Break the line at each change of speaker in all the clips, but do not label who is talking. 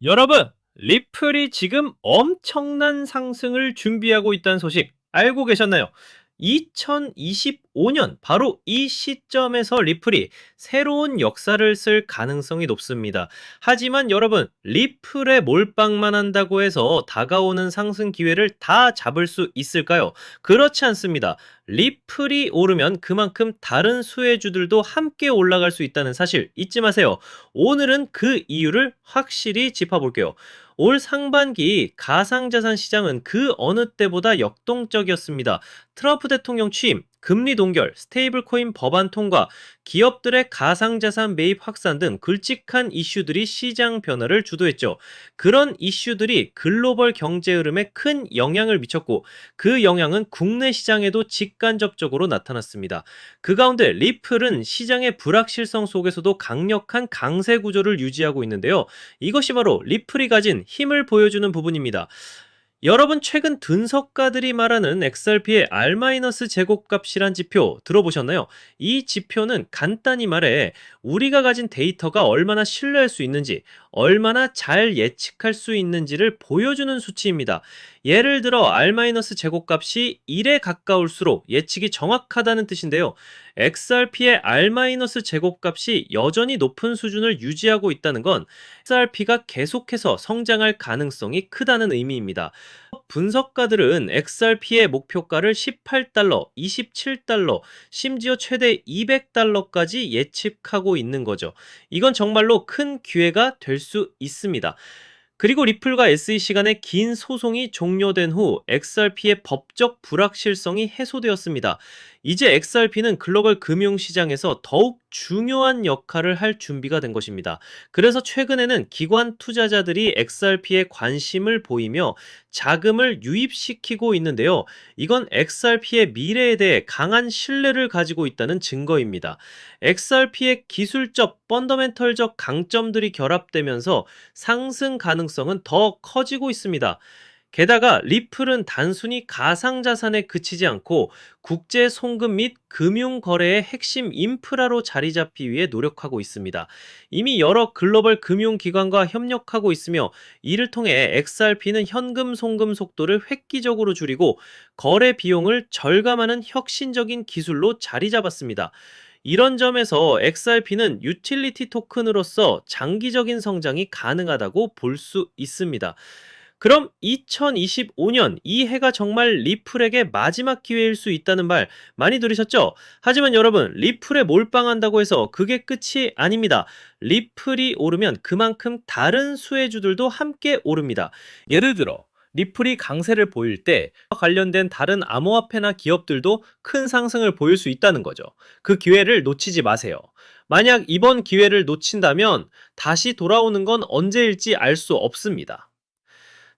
여러분, 리플이 지금 엄청난 상승을 준비하고 있다는 소식 알고 계셨나요? 2025년 바로 이 시점에서 리플이 새로운 역사를 쓸 가능성이 높습니다. 하지만 여러분, 리플에 몰빵만 한다고 해서 다가오는 상승 기회를 다 잡을 수 있을까요? 그렇지 않습니다. 리플이 오르면 그만큼 다른 수혜주들도 함께 올라갈 수 있다는 사실 잊지 마세요. 오늘은 그 이유를 확실히 짚어볼게요. 올 상반기 가상자산 시장은 그 어느 때보다 역동적이었습니다. 트럼프 대통령 취임, 금리 동결, 스테이블코인 법안 통과, 기업들의 가상자산 매입 확산 등 굵직한 이슈들이 시장 변화를 주도했죠. 그런 이슈들이 글로벌 경제 흐름에 큰 영향을 미쳤고 그 영향은 국내 시장에도 직간접적으로 나타났습니다. 그 가운데 리플은 시장의 불확실성 속에서도 강력한 강세 구조를 유지하고 있는데요. 이것이 바로 리플이 가진 힘을 보여주는 부분입니다. 여러분 최근 분석가들이 말하는 XRP의 R-제곱값이란 지표 들어보셨나요? 이 지표는 간단히 말해 우리가 가진 데이터가 얼마나 신뢰할 수 있는지, 얼마나 잘 예측할 수 있는지를 보여주는 수치입니다. 예를 들어 R-제곱값이 1에 가까울수록 예측이 정확하다는 뜻인데요. XRP의 R-제곱값이 여전히 높은 수준을 유지하고 있다는 건 XRP가 계속해서 성장할 가능성이 크다는 의미입니다. 분석가들은 XRP의 목표가를 $18, $27, 심지어 최대 $200까지 예측하고 있는 거죠. 이건 정말로 큰 기회가 될 수 있습니다. 그리고 리플과 SEC 간의 긴 소송이 종료된 후 XRP의 법적 불확실성이 해소되었습니다. 이제 XRP는 글로벌 금융시장에서 더욱 중요한 역할을 할 준비가 된 것입니다. 그래서 최근에는 기관 투자자들이 XRP에 관심을 보이며 자금을 유입시키고 있는데요. 이건 XRP의 미래에 대해 강한 신뢰를 가지고 있다는 증거입니다. XRP의 기술적, 펀더멘털적 강점들이 결합되면서 상승 가능성은 더 커지고 있습니다. 게다가 리플은 단순히 가상자산에 그치지 않고 국제 송금 및 금융 거래의 핵심 인프라로 자리 잡기 위해 노력하고 있습니다. 이미 여러 글로벌 금융기관과 협력하고 있으며 이를 통해 XRP는 현금 송금 속도를 획기적으로 줄이고 거래 비용을 절감하는 혁신적인 기술로 자리 잡았습니다. 이런 점에서 XRP는 유틸리티 토큰으로서 장기적인 성장이 가능하다고 볼 수 있습니다. 그럼 2025년 이 해가 정말 리플에게 마지막 기회일 수 있다는 말 많이 들으셨죠? 하지만 여러분, 리플에 몰빵한다고 해서 그게 끝이 아닙니다. 리플이 오르면 그만큼 다른 수혜주들도 함께 오릅니다. 예를 들어 리플이 강세를 보일 때 관련된 다른 암호화폐나 기업들도 큰 상승을 보일 수 있다는 거죠. 그 기회를 놓치지 마세요. 만약 이번 기회를 놓친다면 다시 돌아오는 건 언제일지 알 수 없습니다.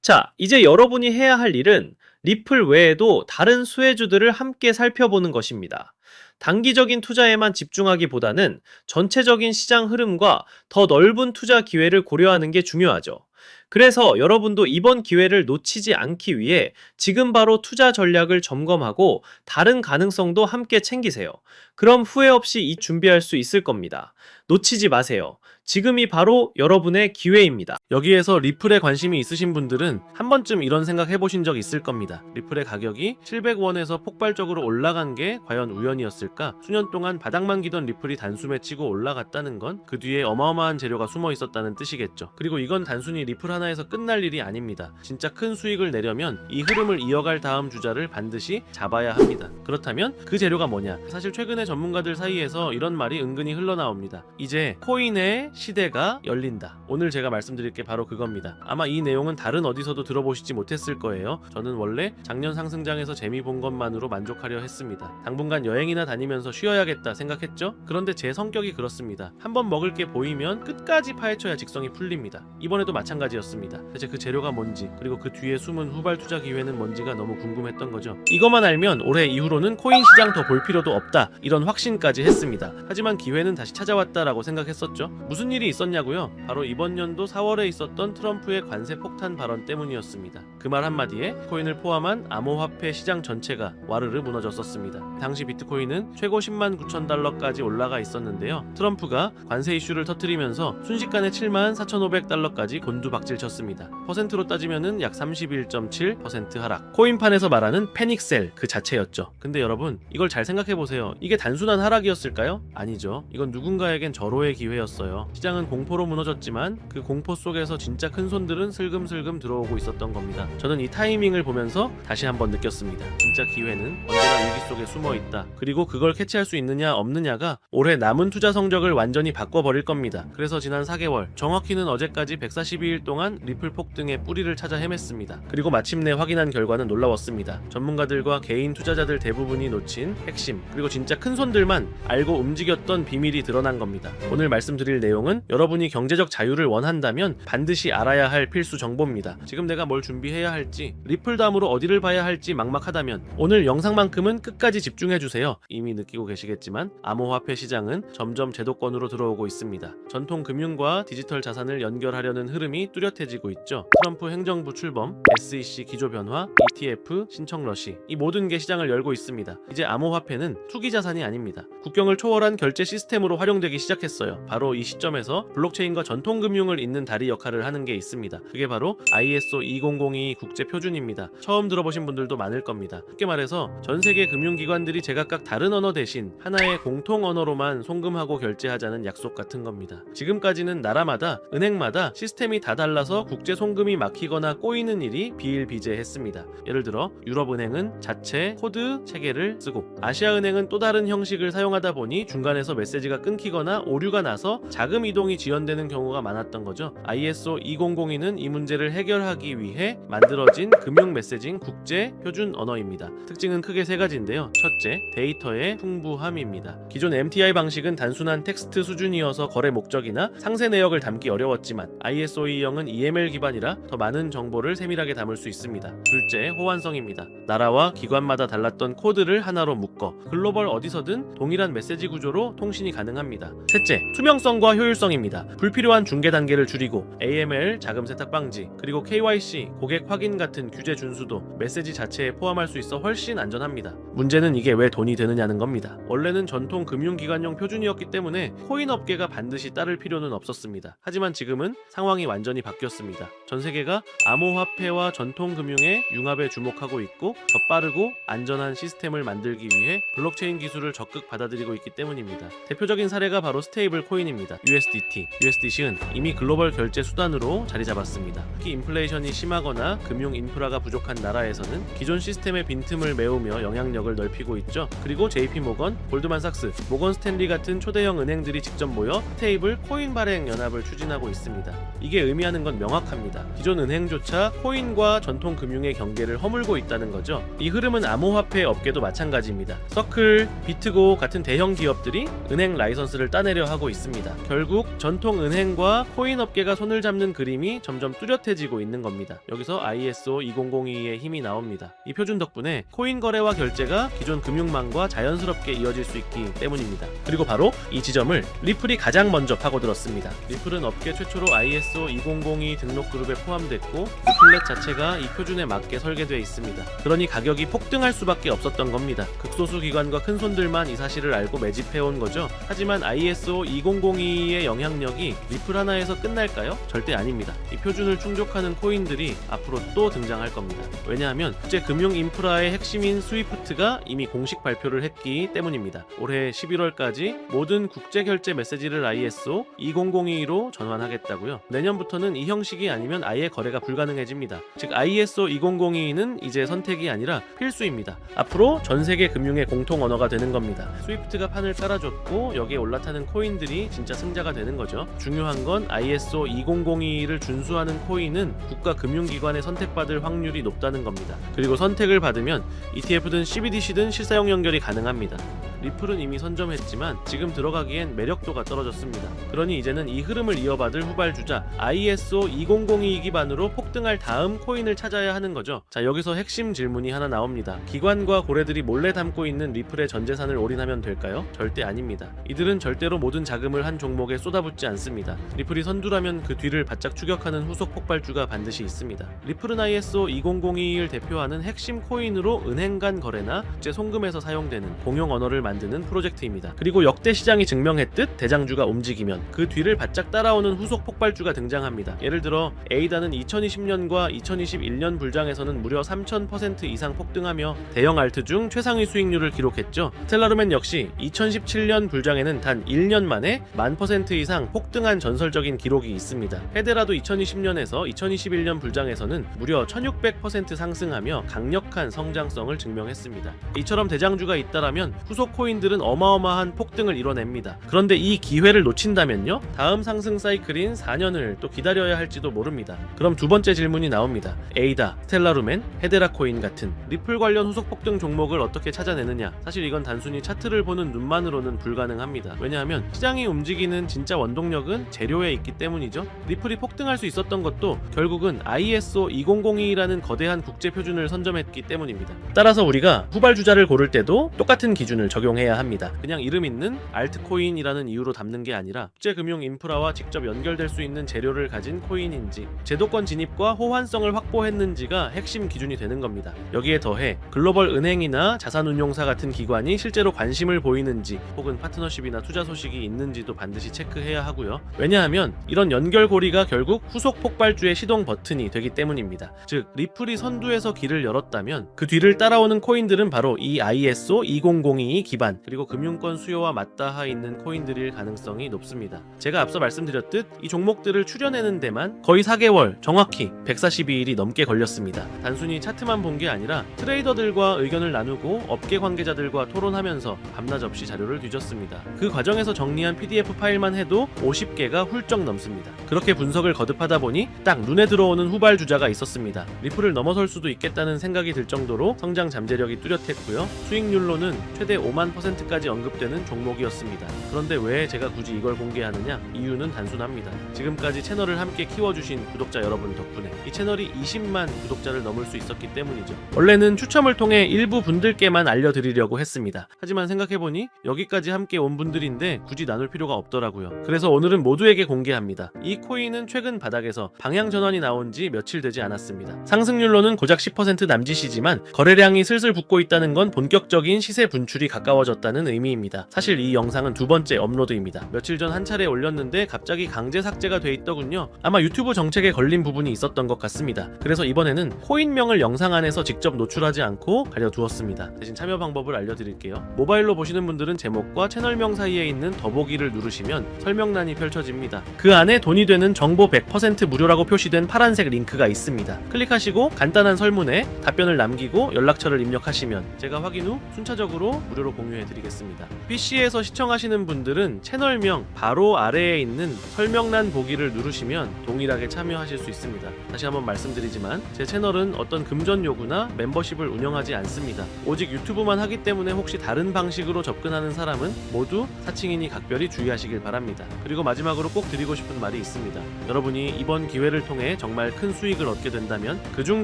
자, 이제 여러분이 해야 할 일은 리플 외에도 다른 수혜주들을 함께 살펴보는 것입니다. 단기적인 투자에만 집중하기보다는 전체적인 시장 흐름과 더 넓은 투자 기회를 고려하는 게 중요하죠. 그래서 여러분도 이번 기회를 놓치지 않기 위해 지금 바로 투자 전략을 점검하고 다른 가능성도 함께 챙기세요. 그럼 후회 없이 준비할 수 있을 겁니다. 놓치지 마세요. 지금이 바로 여러분의 기회입니다. 여기에서 리플에 관심이 있으신 분들은 한 번쯤 이런 생각 해보신 적 있을 겁니다. 리플의 가격이 700원에서 폭발적으로 올라간 게 과연 우연이었을까? 수년 동안 바닥만 기던 리플이 단숨에 치고 올라갔다는 건 그 뒤에 어마어마한 재료가 숨어 있었다는 뜻이겠죠. 그리고 이건 단순히 리플 하나에서 끝날 일이 아닙니다. 진짜 큰 수익을 내려면 이 흐름을 이어갈 다음 주자를 반드시 잡아야 합니다. 그렇다면 그 재료가 뭐냐? 사실 최근에 전문가들 사이에서 이런 말이 은근히 흘러나옵니다. 이제 코인의 시대가 열린다. 오늘 제가 말씀드릴 게 바로 그겁니다. 아마 이 내용은 다른 어디서도 들어보시지 못했을 거예요. 저는 원래 작년 상승장에서 재미 본 것만으로 만족하려 했습니다. 당분간 여행이나 다니면서 쉬어야겠다 생각했죠? 그런데 제 성격이 그렇습니다. 한번 먹을 게 보이면 끝까지 파헤쳐야 직성이 풀립니다. 이번에도 마찬가지였습니다.
느꼈습니다. 대체 그 재료가 뭔지, 그리고 그 뒤에 숨은 후발 투자 기회는 뭔지가 너무 궁금했던 거죠. 이것만 알면 올해 이후로는 코인 시장 더 볼 필요도 없다, 이런 확신까지 했습니다. 하지만 기회는 다시 찾아왔다라고 생각했었죠. 무슨 일이 있었냐고요? 바로 이번 연도 4월에 있었던 트럼프의 관세 폭탄 발언 때문이었습니다. 그 말 한마디에 코인을 포함한 암호화폐 시장 전체가 와르르 무너졌었습니다. 당시 비트코인은 최고 10만 9천 달러까지 올라가 있었는데요. 트럼프가 관세 이슈를 터뜨리면서 순식간에 7만 4,500달러까지 곤두박질 쳤습니다. 퍼센트로 따지면은 약 31.7% 하락. 코인판에서 말하는 패닉셀 그 자체였죠. 근데 여러분, 이걸 잘 생각해보세요. 이게 단순한 하락이었을까요? 아니죠. 이건 누군가에겐 절호의 기회였어요. 시장은 공포로 무너졌지만 그 공포 속에서 진짜 큰 손들은 슬금슬금 들어오고 있었던 겁니다. 저는 이 타이밍을 보면서 다시 한번 느꼈습니다. 진짜 기회는 언제나 위기 속에 숨어 있다. 그리고 그걸 캐치할 수 있느냐 없느냐가 올해 남은 투자 성적을 완전히 바꿔버릴 겁니다. 그래서 지난 4개월, 정확히는 어제까지 142일 동안 리플 폭등의 뿌리를 찾아 헤맸습니다. 그리고 마침내 확인한 결과는 놀라웠습니다. 전문가들과 개인 투자자들 대부분이 놓친 핵심, 그리고 진짜 큰 손들만 알고 움직였던 비밀이 드러난 겁니다. 오늘 말씀드릴 내용은 여러분이 경제적 자유를 원한다면 반드시 알아야 할 필수 정보입니다. 지금 내가 뭘 준비해야 할지, 리플 다음으로 어디를 봐야 할지 막막하다면 오늘 영상만큼은 끝까지 집중해주세요. 이미 느끼고 계시겠지만 암호화폐 시장은 점점 제도권으로 들어오고 있습니다. 전통 금융과 디지털 자산을 연결하려는 흐름이 뚜렷해지고 있죠. 트럼프 행정부 출범, SEC 기조 변화, ETF 신청 러시, 이 모든 게 시장을 열고 있습니다. 이제 암호화폐는 투기 자산이 아닙니다. 국경을 초월한 결제 시스템으로 활용되기 시작했어요. 바로 이 시점에서 블록체인과 전통 금융을 잇는 다리 역할을 하는 게 있습니다. 그게 바로 ISO 2002 국제 표준입니다. 처음 들어보신 분들도 많을 겁니다. 쉽게 말해서 전 세계 금융기관들이 제각각 다른 언어 대신 하나의 공통 언어로만 송금하고 결제하자는 약속 같은 겁니다. 지금까지는 나라마다, 은행마다 시스템이 다 달라서 국제 송금이 막히거나 꼬이는 일이 비일비재했습니다. 예를 들어 유럽은행은 자체 코드 체계를 쓰고, 아시아은행은 또 다른 형식을 사용하다 보니 중간에서 메시지가 끊기거나 오류가 나서 자금 이동이 지연되는 경우가 많았던 거죠. ISO 2002는 이 문제를 해결하기 위해 만들어진 금융 메시징 국제 표준 언어입니다. 특징은 크게 세 가지인데요. 첫째, 데이터의 풍부함입니다. 기존 MTI 방식은 단순한 텍스트 수준이어서 거래 목적이나 상세 내역을 담기 어려웠지만 ISO 2.0은 EML 기반이라 더 많은 정보를 세밀하게 담을 수 있습니다. 둘째, 호환성입니다. 나라와 기관마다 달랐던 코드를 하나로 묶어 글로벌 어디서든 동일한 메시지 구조로 통신이 가능합니다. 셋째, 투명성과 효율성입니다. 불필요한 중개 단계를 줄이고 AML 자금 세탁 방지, 그리고 KYC 고객 확인 같은 규제 준수도 메시지 자체에 포함할 수 있어 훨씬 안전합니다. 문제는 이게 왜 돈이 되느냐는 겁니다. 원래는 전통 금융기관용 표준이었기 때문에 코인 업계가 반드시 따를 필요는 없었습니다. 하지만 지금은 상황이 완전히 바뀌었습니다. 전 세계가 암호화폐와 전통 금융의 융합에 주목하고 있고 더 빠르고 안전한 시스템을 만들기 위해 블록체인 기술을 적극 받아들이고 있기 때문입니다. 대표적인 사례가 바로 스테이블 코인입니다. USDT, USDC은 이미 글로벌 결제 수단으로 자리 잡았습니다. 특히 인플레이션이 심하거나 금융 인프라가 부족한 나라에서는 기존 시스템의 빈틈을 메우며 영향력을 넓히고 있죠. 그리고 JP모건, 골드만삭스, 모건 스탠리 같은 초대형 은행들이 직접 모여 스테이블 코인 발행 연합을 추진하고 있습니다. 이게 의미하는 건 명확합니다. 기존 은행조차 코인과 전통 금융의 경계를 허물고 있다는 거죠. 이 흐름은 암호화폐 업계도 마찬가지입니다. 서클, 비트고 같은 대형 기업들이 은행 라이선스를 따내려 하고 있습니다. 결국 전통 은행과 코인 업계가 손을 잡는 그림이 점점 뚜렷해지고 있는 겁니다. 여기서 ISO 2002의 힘이 나옵니다. 이 표준 덕분에 코인 거래와 결제가 기존 금융망과 자연스럽게 이어질 수 있기 때문입니다. 그리고 바로 이 지점을 리플이 가장 먼저 파고들었습니다. 리플은 업계 최초로 ISO 2002 등록 그룹에 포함됐고 리플렛 자체가 이 표준에 맞게 설계되어 있습니다. 그러니 가격이 폭등할 수밖에 없었던 겁니다. 극소수 기관과 큰 손들만 이 사실을 알고 매집해온 거죠. 하지만 ISO 2002의 영향력이 리플 하나에서 끝날까요? 절대 아닙니다. 이 표준을 충족하는 코인들이 앞으로 또 등장할 겁니다. 왜냐하면 국제 금융 인프라의 핵심인 스위프트가 이미 공식 발표를 했기 때문입니다. 올해 11월까지 모든 국제 결제 메시지를 ISO 2002로 전환하겠다고요. 내년부터는 이 형식이 아니면 아예 거래가 불가능해집니다. 즉 ISO 2002는 이제 선택이 아니라 필수입니다. 앞으로 전 세계 금융의 공통 언어가 되는 겁니다. 스위프트가 판을 깔아줬고 여기에 올라타는 코인들이 진짜 승자가 되는 거죠. 중요한 건 ISO 2002를 준수하는 코인은 국가 금융기관에 선택받을 확률이 높다는 겁니다. 그리고 선택을 받으면 ETF든 CBDC든 실사용 연결이 가능합니다. 리플은 이미 선점했지만 지금 들어가기엔 매력도가 떨어졌습니다. 그러니 이제는 이 흐름을 이어받을 후발주자 ISO 2002 기반으로 폭등할 다음 코인을 찾아야 하는 거죠. 자, 여기서 핵심 질문이 하나 나옵니다. 기관과 고래들이 몰래 담고 있는 리플의 전 재산을 올인하면 될까요? 절대 아닙니다. 이들은 절대로 모든 자금을 한 종목에 쏟아붓지 않습니다. 리플이 선두라면 그 뒤를 바짝 추격하는 후속 폭발주가 반드시 있습니다. 리플은 ISO 2002를 대표하는 핵심 코인으로 은행 간 거래나 국제 송금에서 사용되는 공용 언어를 만드는 프로젝트입니다. 그리고 역대 시장이 증명했듯 대장주가 움직이면 그 뒤를 바짝 따라오는 후속 폭발주가 등장합니다. 예를 들어 에이다는 2020년과 2021년 불장에서는 무려 3000% 이상 폭등하며 대형 알트 중 최상위 수익률을 기록했죠. 스텔라루멘 역시 2017년 불장에는 단 1년 만에 1000% 이상 폭등한 전설적인 기록이 있습니다. 헤데라도 2020년에서 2021년 불장에서는 무려 1600% 상승하며 강력한 성장성을 증명했습니다. 이처럼 대장주가 있다라면 후속 코인들은 어마어마한 폭등을 이뤄냅니다. 그런데 이 기회를 놓친다면요? 다음 상승 사이클인 4년을 또 기다려야 할지도 모릅니다. 그럼 두 번째 질문이 나옵니다. 에이다, 스텔라루멘, 헤데라 코인 같은 리플 관련 후속 폭등 종목을 어떻게 찾아내느냐? 사실 이건 단순히 차트를 보는 눈만으로는 불가능합니다. 왜냐하면 시장이 움직이는 진짜 원동력은 재료에 있기 때문이죠. 리플이 폭등할 수 있었던 것도 결국은 ISO 2002라는 거대한 국제 표준을 선점했기 때문입니다. 따라서 우리가 후발주자를 고를 때도 똑같은 기준을 적용해야 합니다. 그냥 이름 있는 알트코인이라는 이유로 담는 게 아니라 국제금융 인프라와 직접 연결될 수 있는 재료를 가진 코인인지, 제도권 진입과 호환성을 확보했는지가 핵심 기준이 되는 겁니다. 여기에 더해 글로벌 은행이나 자산운용사 같은 기관이 실제로 관심을 보이는지 혹은 파트너십이나 투자 소식이 있는지도 반드시 체크해야 하고요. 왜냐하면 이런 연결고리가 결국 후속 폭발주의 시동 버튼이 되기 때문입니다. 즉 리플이 선두에서 길을 열었다면 그 뒤를 따라오는 코인들은 바로 이 ISO 2002 기반 그리고 금융권 수요와 맞닿아 있는 코인들일 가능성이 높습니다. 제가 앞서 말씀드렸듯 이 종목들을 추려내는 데만 거의 4개월, 정확히 142일이 넘게 걸렸습니다. 단순히 차트만 본 게 아니라 트레이더들과 의견을 나누고 업계 관계자들과 토론하면서 밤낮 없이 자료를 뒤졌습니다. 그 과정에서 정리한 PDF 파일만 해도 50개가 훌쩍 넘습니다. 그렇게 분석을 거듭하다 보니 딱 눈에 들어오는 후발주자가 있었습니다. 리플을 넘어설 수도 있겠다는 생각이 들 정도로 성장 잠재력이 뚜렷했고요. 수익률로는 최대 5만%까지 언급되는 종목이었습니다. 그런데 왜 제가 굳이 이걸 공개하느냐? 이유는 단순합니다. 지금까지 채널을 함께 키워주신 구독자 여러분 덕분에 이 채널이 20만 구독자를 넘을 수 있었기 때문이죠. 원래는 추첨을 통해 일부 분들께만 알려드리려고 했습니다. 하지만 생각해보니 여기까지 함께 온 분들인데 굳이 나눌 필요가 없더라고요. 그래서 오늘은 모두에게 공개합니다. 이 코인은 최근 바닥에서 방향 전환이 나온 지 며칠 되지 않았습니다. 상승률로는 고작 10% 남짓이지만 거래량이 슬슬 붙고 있다는 건 본격적인 시세 분출이 가까워졌다는 의미입니다. 사실 이 영상은 두 번째 업로드입니다. 며칠 전 한 차례 올렸는데 갑자기 강제 삭제가 돼 있더군요. 아마 유튜브 정책에 걸린 부분이 있었던 것 같습니다. 그래서 이번에는 코인명을 영상 안에서 직접 노출하지 않고 가려두었습니다. 대신 참여 방법을 알려드릴게요. 모바일로 보시는 분들은 제목과 채널명 사이에 있는 더보기를 누르시면 설명란이 펼쳐집니다. 그 안에 돈이 되는 정보 100% 무료라고 표시된 파란색 링크가 있습니다. 클릭하시고 간단한 설문에 답변을 남기고 연락처를 입력하시면 제가 확인 후 순차적으로 무료로 공유해드리겠습니다. PC에서 시청하시는 분들은 채널명 바로 아래에 있는 설명란 보기를 누르시면 동일하게 참여하실 수 있습니다. 다시 한번 말씀드리지만 제 채널은 어떤 금전 요구나 멤버십을 운영하지 않습니다. 오직 유튜브만 하기 때문에 혹시 다른 방식으로 접근하는 사람은 모두 사칭이니 각별히 주의하시길 바랍니다. 그리고 마지막으로 꼭 드리고 싶은 말이 있습니다. 여러분이 이번 기회를 통해 정말 큰 수익을 얻게 된다면 그중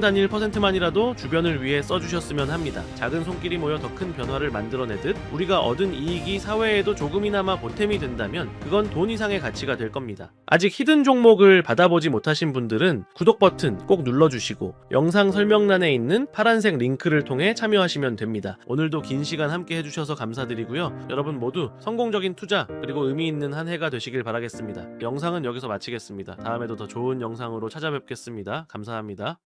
단일 %만이라도 주변을 위해 써주셨으면 합니다. 작은 손길이 모여 더 큰 변화를 만들어내듯 우리가 얻은 이익이 사회에도 조금이나마 보탬이 된다면 그건 돈 이상의 가치가 될 겁니다. 아직 히든 종목을 받아보지 못하신 분들은 구독 버튼 꼭 눌러주시고 영상 설명란에 있는 파란색 링크를 통해 참여하시면 됩니다. 오늘도 긴 시간 함께 해주셔서 감사드리고요. 여러분 모두 성공적인 투자 그리고 의미 있는 한 해가 되시길 바라겠습니다. 영상은 여기서 마치겠습니다. 다음에도 더 좋은 영상으로 찾아뵙겠습니다. 감사합니다.